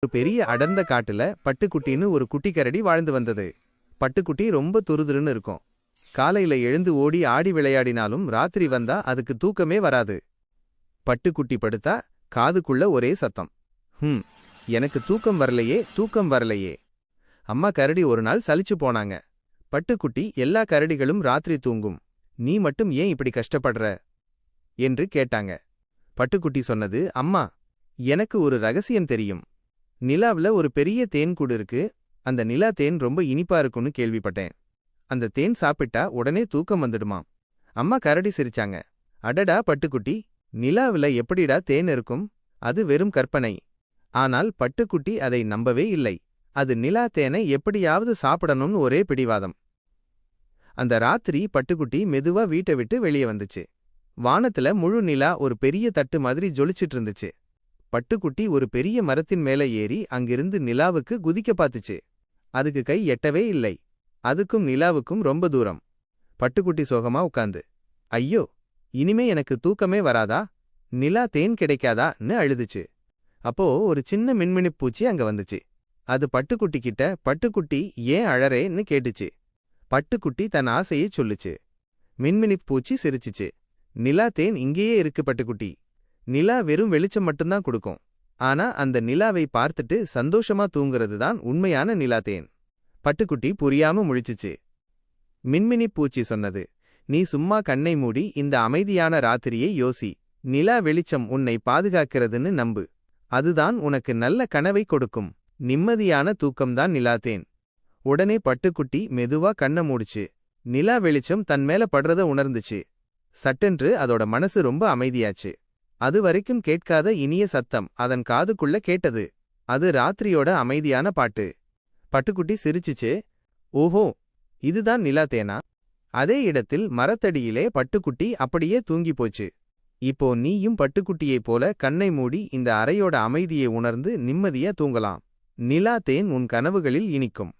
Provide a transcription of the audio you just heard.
ஒரு பெரிய அடர்ந்த காட்டுல பட்டுக்குட்டின்னு ஒரு குட்டி கரடி வாழ்ந்து வந்தது. பட்டுக்குட்டி ரொம்ப துருதுருன்னு இருக்கும். காலையில எழுந்து ஓடி ஆடி விளையாடினாலும் ராத்திரி வந்தா அதுக்கு தூக்கமே வராது. பட்டுக்குட்டி படுத்தா காதுக்குள்ள ஒரே சத்தம், எனக்கு தூக்கம் வரலையே, தூக்கம் வரலையே. அம்மா கரடி ஒரு நாள் சலிச்சு போனாங்க. பட்டுக்குட்டி, எல்லா கரடிகளும் ராத்திரி தூங்கும், நீ மட்டும் ஏன் இப்படி கஷ்டப்படுற என்று கேட்டாங்க. பட்டுக்குட்டி சொன்னது, அம்மா, எனக்கு ஒரு ரகசியம் தெரியும். நிலாவுல ஒரு பெரிய தேன் கூடு இருக்கு. அந்த நிலா தேன் ரொம்ப இனிப்பா இருக்குன்னு கேள்விப்பட்டேன். அந்த தேன் சாப்பிட்டா உடனே தூக்கம் வந்துடுமாம். அம்மா கரடி சிரிச்சாங்க. அடடா பட்டுக்குட்டி, நிலாவுல எப்படிடா தேன் இருக்கும்? அது வெறும் கற்பனை. ஆனால் பட்டுக்குட்டி அதை நம்பவே இல்லை. அது நிலா தேனை எப்படியாவது சாப்பிடணும்னு ஒரே பிடிவாதம். அந்த ராத்திரி பட்டுக்குட்டி மெதுவா வீட்டை விட்டு வெளியே வந்துச்சு. வானத்துல முழு நிலா ஒரு பெரிய தட்டு மாதிரி ஜொலிச்சிட்டு இருந்துச்சு. பட்டுக்குட்டி ஒரு பெரிய மரத்தின் மேல ஏறி அங்கிருந்து நிலாவுக்கு குதிக்க பார்த்துச்சு. அதுக்கு கை எட்டவே இல்லை. அதுக்கும் நிலாவுக்கும் ரொம்ப தூரம். பட்டுக்குட்டி சோகமா உட்காந்து, ஐயோ, இனிமே எனக்கு தூக்கமே வராதா? நிலா தேன் கிடைக்காதான்னு அழுதுச்சு. அப்போ ஒரு சின்ன மின்மினிப் பூச்சி அங்க வந்துச்சு. அது பட்டுக்குட்டி கிட்ட, பட்டுக்குட்டி ஏன் அழறேன்னு கேட்டுச்சு. பட்டுக்குட்டி தன் ஆசையை சொல்லுச்சு. மின்மினிப் பூச்சி சிரிச்சுச்சு. நிலா தேன் இங்கேயே இருக்கு பட்டுக்குட்டி. நிலா வெறும் வெளிச்சம் மட்டும்தான் கொடுக்கும். ஆனா அந்த நிலாவை பார்த்துட்டு சந்தோஷமா தூங்குறது தான் உண்மையான நிலா தேன். பட்டுக்குட்டி புரியாம முழிச்சுச்சு. மின்மினி பூச்சி சொன்னது, நீ சும்மா கண்ணை மூடி இந்த அமைதியான ராத்திரியை யோசி. நிலா வெளிச்சம் உன்னை பாதுகாக்கிறதுன்னு நம்பு. அதுதான் உனக்கு நல்ல கனவை கொடுக்கும். நிம்மதியான தூக்கம்தான் நிலா தேன். உடனே பட்டுக்குட்டி மெதுவா கண்ண மூடுச்சு. நிலா வெளிச்சம் தன் மேல படுறத உணர்ந்துச்சு. சட்டென்று அதோட மனசு ரொம்ப அமைதியாச்சு. அது வரைக்கும் கேட்காத இனிய சத்தம் அதன் காதுக்குள்ள கேட்டது. அது ராத்திரியோட அமைதியான பாட்டு. பட்டுக்குட்டி சிரிச்சுச்சு. ஓஹோ, இதுதான் நிலா தேனா? அதே இடத்தில் மரத்தடியிலே பட்டுக்குட்டி அப்படியே தூங்கி போச்சு. இப்போ நீயும் பட்டுக்குட்டியைப் போல கண்ணை மூடி இந்த அறையோட அமைதியை உணர்ந்து நிம்மதியா தூங்கலாம். நிலா தேன் உன் கனவுகளில் இனிக்கும்.